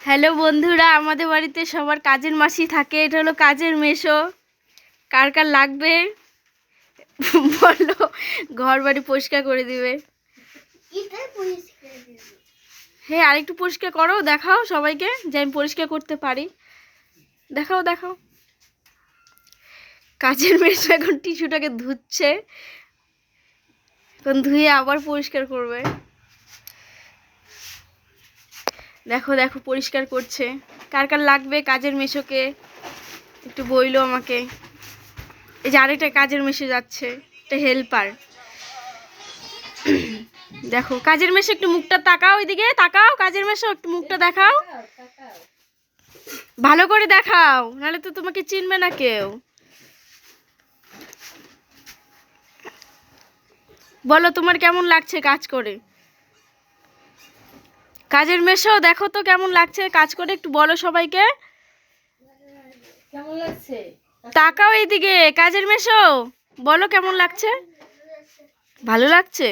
Hello বন্ধুরা, আমাদের বাড়িতে সবার কাজের মাসি থাকে। এটা হলো কাজের মেশো। কার কার লাগবে বলো, ঘর বাড়ি পরিষ্কার করে দিবে। হ্যাঁ, আরেকটু পরিষ্কার করো, দেখাও সবাইকে যে আমি পরিষ্কার করতে পারি। দেখাও দেখাও। কাজের মেশো এখন টিস্যুটাকে ধুচ্ছে, এখন ধুয়ে আবার পরিষ্কার করবে। দেখো দেখো পরিষ্কার করছে। কার কার লাগবে কাজের মেশোকে একটু বইলো আমাকে। এই যে আরেকটা কাজের মেশো যাচ্ছে, একটা হেল্পার। দেখো কাজের মেশো, একটু মুখটা তাকাও, ওইদিকে তাকাও। কাজের মেশো একটু মুখটা দেখাও, ভালো করে দেখাও, নাহলে তো তোমাকে চিনবে না কেউ। বলো তোমার কেমন লাগছে কাজ করে। কাজের মেশো দেখো তো কেমন লাগছে কাজ করে, একটু বলো সবাইকে কেমন লাগছে। তাকাও এইদিকে। কাজের মেশো বলো কেমন লাগছে। ভালো লাগছে।